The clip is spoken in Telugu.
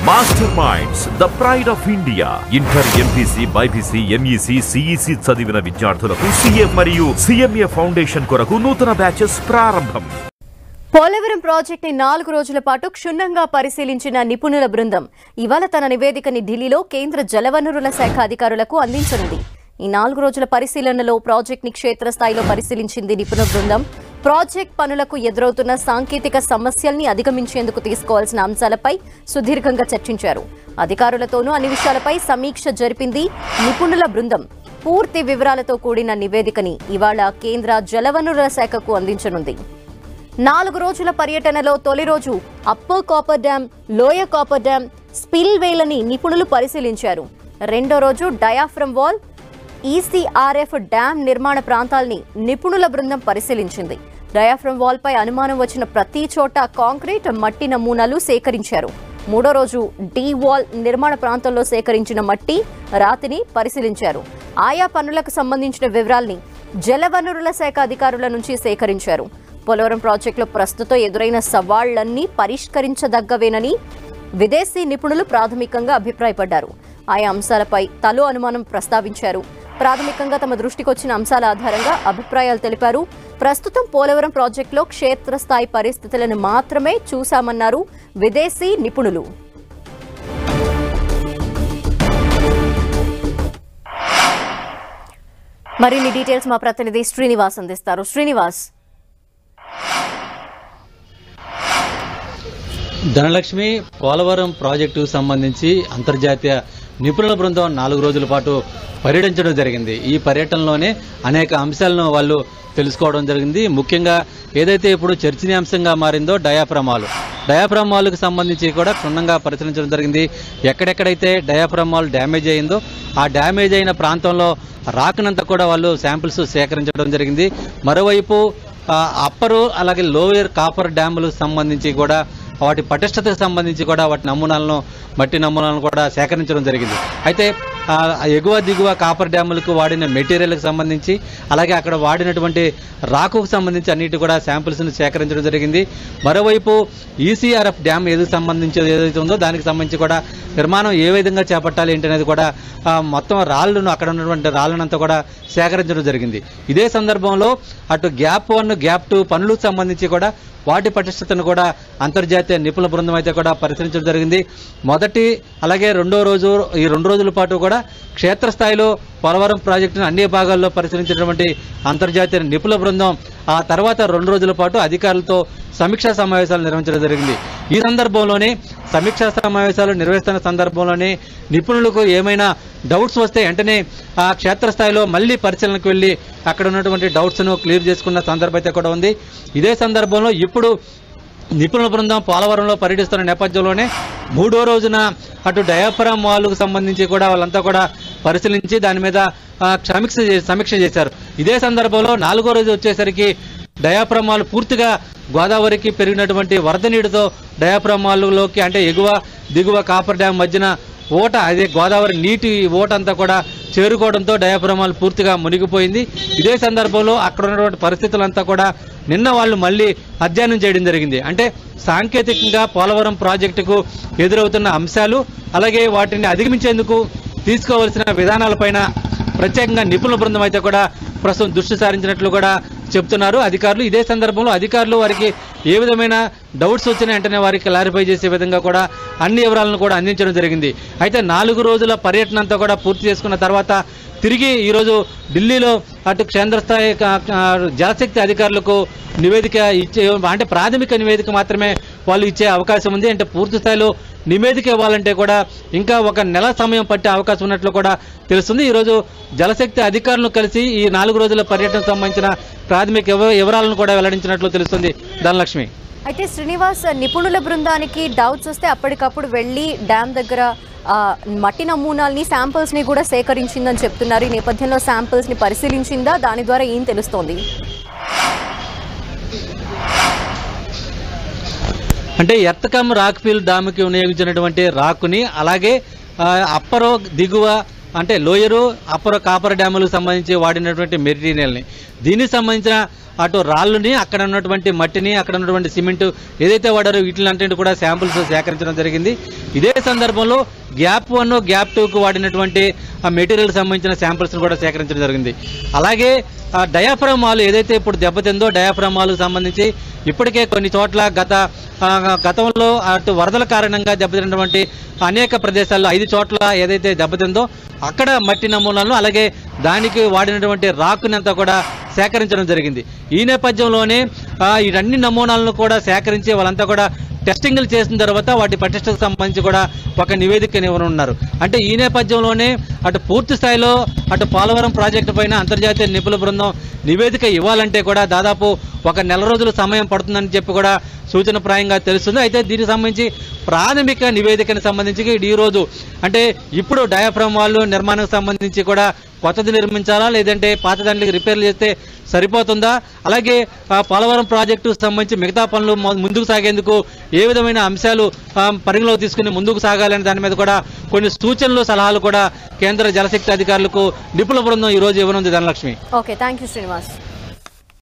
Master minds the pride of India. Inter, MPC, BiPC, MEC, CEC చదివిన విద్యార్థులకు సీఏ మరియు సిఎంఏ ఫౌండేషన్ కొరకు నూతన బ్యాచెస్ ప్రారంభం. పోలవరం ప్రాజెక్టుని 4 రోజుల పాటు క్షుణ్ణంగా పరిశీలించిన నిపుణుల బృందం ఇవాళ తన నివేదికని ఢిల్లీలో కేంద్ర జలవనరుల శాఖ అధికారులకు అందించనుంది. ఈ 4 రోజుల పరిశీలనలో ప్రాజెక్టుని క్షేత్రస్థాయిలో పరిశీలించింది నిపుణుల బృందం. ప్రాజెక్ట్ పనులకు ఎదురవుతున్న సాంకేతిక సమస్యల్ని అధిగమించేందుకు తీసుకోవాల్సిన అంశాలపై సుదీర్ఘంగా చర్చించారు. అధికారులతోనూ అన్ని విషయాలపై సమీక్ష జరిపింది నిపుణుల బృందం. పూర్తి వివరాలతో కూడిన నివేదికని ఇవాళ కేంద్ర జలవనరుల శాఖకు అందించనుంది. 4 రోజుల పర్యటనలో తొలి రోజు upper coffer dam, lower coffer dam, స్పిల్ వేలని నిపుణులు పరిశీలించారు. రెండో రోజు డయాఫ్రమ్ వాల్, ఈసీఆర్ఎఫ్ డ్యాం నిర్మాణ ప్రాంతాల్ని నిపుణుల బృందం పరిశీలించింది. డయాఫ్రమ్ వాల్ పై అనుమానం వచ్చిన ప్రతి చోట కాంక్రీట్, మట్టి నమూనాలు సేకరించారు. మూడో రోజు డీ వాల్ నిర్మాణ ప్రాంతంలో సేకరించిన మట్టి, రాతిని పరిశీలించారు. ఆయా పనులకు సంబంధించిన వివరాల్ని జలవనరుల శాఖ అధికారుల నుంచి సేకరించారు. పోలవరం ప్రాజెక్టులో ప్రస్తుతం ఎదురైన సవాళ్లన్నీ పరిష్కరించదగ్గవేనని విదేశీ నిపుణులు ప్రాథమికంగా అభిప్రాయపడ్డారు. ఆయా అంశాలపై తలో అనుమానం ప్రస్తావించారు. ప్రాథమికంగా తమ దృష్టికి వచ్చిన అంశాల ఆధారంగా అభిప్రాయాలు తెలిపారు. ప్రస్తుతం పోలవరం ప్రాజెక్టులో క్షేత్రస్థాయి పరిస్థితులను మాత్రమే చూశామన్నారు విదేశీ నిపుణులు. మరిన్ని డీటెయిల్స్ మా ప్రతినిధి శ్రీనివాస్ అందిస్తారు. శ్రీనివాస్. ధనలక్ష్మి, పోలవరం ప్రాజెక్టుకు సంబంధించి అంతర్జాతీయ నిపుణుల బృందం 4 రోజుల పాటు పర్యటించడం జరిగింది. ఈ పర్యటనలోనే అనేక అంశాలను వాళ్ళు తెలుసుకోవడం జరిగింది. ముఖ్యంగా ఏదైతే ఇప్పుడు చర్చనీయాంశంగా మారిందో డయాఫ్రమ్ వాల్కు సంబంధించి కూడా క్షుణ్ణంగా పరిశీలించడం జరిగింది. ఎక్కడెక్కడైతే డయాఫ్రమ్ వాల్ డ్యామేజ్ అయిందో ఆ డ్యామేజ్ అయిన ప్రాంతంలో రాకనంతా కూడా వాళ్ళు శాంపిల్స్ సేకరించడం జరిగింది. మరోవైపు అప్పరు అలాగే లోయర్ కాపర్ డ్యాములకు సంబంధించి కూడా వాటి పటిష్టతకు సంబంధించి కూడా వాటి మట్టి నమూనాలను కూడా సేకరించడం జరిగింది. అయితే ఎగువ దిగువ కాపర్ డ్యాములకు వాడిన మెటీరియల్కి సంబంధించి అలాగే అక్కడ వాడినటువంటి రాకుకు సంబంధించి అన్నిటి కూడా శాంపిల్స్ను సేకరించడం జరిగింది. మరోవైపు ఈసీఆర్ఎఫ్ డ్యామ్ ఏదైతే ఉందో దానికి సంబంధించి కూడా నిర్మాణం ఏ విధంగా చేపట్టాలి ఏంటనేది కూడా మొత్తం రాళ్లను అక్కడ ఉన్నటువంటి రాళ్లనంతా కూడా సేకరించడం జరిగింది. ఇదే సందర్భంలో అటు గ్యాప్ 1, గ్యాప్ 2 పనులకు సంబంధించి కూడా వాటి పటిష్టతను కూడా అంతర్జాతీయ నిపుణుల బృందం అయితే కూడా పరిశీలించడం జరిగింది. మొదటి అలాగే రెండో రోజు, ఈ 2 రోజుల పాటు కూడా క్షేత్రస్థాయిలో పోలవరం ప్రాజెక్టును అన్ని భాగాల్లో పరిశీలించినటువంటి అంతర్జాతీయ నిపుణుల బృందం ఆ తర్వాత 2 రోజుల పాటు అధికారులతో సమీక్షా సమావేశాలు నిర్వహించడం జరిగింది. ఈ సందర్భంలోనే సమీక్షా సమావేశాలు నిర్వహిస్తున్న సందర్భంలోనే నిపుణులకు ఏమైనా డౌట్స్ వస్తే వెంటనే ఆ క్షేత్రస్థాయిలో మళ్ళీ పరిశీలనకు వెళ్ళి అక్కడ ఉన్నటువంటి డౌట్స్ను క్లియర్ చేసుకున్న సందర్భం అయితే కూడా ఉంది. ఇదే సందర్భంలో ఇప్పుడు నిపుణుల బృందం పోలవరంలో పర్యటిస్తున్న నేపథ్యంలోనే 3వ రోజున అటు డయాఫ్రమ్ వాల్కు సంబంధించి కూడా వాళ్ళంతా కూడా పరిశీలించి దాని మీద సమీక్ష చేశారు. ఇదే సందర్భంలో 4వ రోజు వచ్చేసరికి డయాఫ్రమ్ వాల్ పూర్తిగా గోదావరికి పెరిగినటువంటి వరద నీటితో డయాఫ్రమ్ వాల్లోకి అంటే ఎగువ దిగువ కాపర్ డ్యామ్ మధ్యన ఓట, అదే గోదావరి నీటి ఓట అంతా కూడా చేరుకోవడంతో డయాఫ్రమ్ వాల్ పూర్తిగా మునిగిపోయింది. ఇదే సందర్భంలో అక్కడ ఉన్నటువంటి పరిస్థితులంతా కూడా నిన్న వాళ్ళు మళ్ళీ అధ్యయనం చేయడం జరిగింది. అంటే సాంకేతికంగా పోలవరం ప్రాజెక్టుకు ఎదురవుతున్న అంశాలు అలాగే వాటిని అధిగమించేందుకు తీసుకోవాల్సిన విధానాలపైన ప్రత్యేకంగా నిపుణుల బృందం అయితే కూడా ప్రస్తుతం దృష్టి సారించినట్లు కూడా చెప్తున్నారు అధికారులు. ఇదే సందర్భంలో అధికారులు వారికి ఏ విధమైన డౌట్స్ వచ్చినా వెంటనే వారికి క్లారిఫై చేసే విధంగా కూడా అన్ని వివరాలను కూడా అందించడం జరిగింది. అయితే 4 రోజుల పర్యటన అంతా కూడా పూర్తి చేసుకున్న తర్వాత తిరిగి ఈరోజు ఢిల్లీలో అటు కేంద్రస్థాయి జలశక్తి అధికారులకు నివేదిక ఇచ్చే, అంటే ప్రాథమిక నివేదిక మాత్రమే వాళ్ళు ఇచ్చే అవకాశం ఉంది. అంటే పూర్తి స్థాయిలో నివేదిక ఇవ్వాలంటే కూడా ఇంకా 1 నెల సమయం పట్టే అవకాశం ఉన్నట్లు కూడా తెలుస్తుంది. ఈరోజు జలశక్తి అధికారులను కలిసి ఈ 4 రోజుల పర్యటనకు సంబంధించిన ప్రాథమిక వివరాలను కూడా వెల్లడించినట్లు తెలుస్తుంది. ధనలక్ష్మి. అయితే శ్రీనివాస్, నిపుణుల బృందానికి డౌట్స్ వస్తే అప్పటికప్పుడు వెళ్లి డ్యామ్ దగ్గర మట్టి నమూనాల్ని, శాంపిల్స్ ని కూడా సేకరించిందని చెప్తున్నారు. ఈ నేపథ్యంలో శాంపిల్స్ ని పరిశీలించిందా? దాని ద్వారా ఏం తెలుస్తోంది? అంటే ఎర్తకమ్ రాక్ఫీల్ డ్యామ్కి వినియోగించినటువంటి రాకుని అలాగే అప్పరో దిగువ అంటే లోయరు అప్పరో కాపర్ డ్యాములకు సంబంధించి వాడినటువంటి మెటీరియల్ని దీనికి సంబంధించిన అటు రాళ్ళుని, అక్కడ ఉన్నటువంటి మట్టిని, అక్కడ ఉన్నటువంటి సిమెంట్ ఏదైతే వాడారో వీటిలంటే కూడా శాంపుల్స్ సేకరించడం జరిగింది. ఇదే సందర్భంలో గ్యాప్ 1, గ్యాప్ 2కు వాడినటువంటి ఆ మెటీరియల్ సంబంధించిన శాంపుల్స్ కూడా సేకరించడం జరిగింది. అలాగే డయాఫ్రామ్ వాల్ ఏదైతే ఇప్పుడు దెబ్బతిందో డయాఫ్రామ్ వాల్కు సంబంధించి ఇప్పటికే కొన్ని చోట్ల గతంలో అటు వరదల కారణంగా దెబ్బతిన్నటువంటి అనేక ప్రదేశాల్లో 5 చోట్ల ఏదైతే దెబ్బతిందో అక్కడ మట్టి నమూనాలను అలాగే దానికి వాడినటువంటి రాకునంతా కూడా సేకరించడం జరిగింది. ఈ నేపథ్యంలోనే ఈ అన్ని నమూనాలను కూడా సేకరించి వాళ్ళంతా కూడా టెస్టింగ్లు చేసిన తర్వాత వాటి పటిష్టకు సంబంధించి కూడా ఒక నివేదిక ఇవ్వనున్నారు. అంటే ఈ నేపథ్యంలోనే అటు పూర్తి స్థాయిలో అటు పోలవరం ప్రాజెక్టు పైన అంతర్జాతీయ నిపుణుల బృందం నివేదిక ఇవ్వాలంటే కూడా దాదాపు 1 నెల రోజులు సమయం పడుతుందని చెప్పి కూడా సూచనప్రాయంగా తెలుస్తుంది. అయితే దీనికి సంబంధించి ప్రాథమిక నివేదికను సంబంధించి ఈ రోజు అంటే ఇప్పుడు డయాఫ్రామ్ వాల్ నిర్మాణానికి సంబంధించి కూడా కొత్తది నిర్మించాలా లేదంటే పాత దానికి రిపేర్లు చేస్తే సరిపోతుందా, అలాగే పోలవరం ప్రాజెక్టు సంబంధించి మిగతా పనులు ముందుకు సాగేందుకు ఏ విధమైన అంశాలు పరిగణలోకి తీసుకుని ముందుకు సాగాలనే దాని మీద కూడా కొన్ని సూచనలు సలహాలు కూడా కేంద్ర జలశక్తి అధికారులకు నిపుణుల బృందం ఈ రోజు ఇవ్వనుంది. Dhanalakshmi. Okay, thank you Srinivas.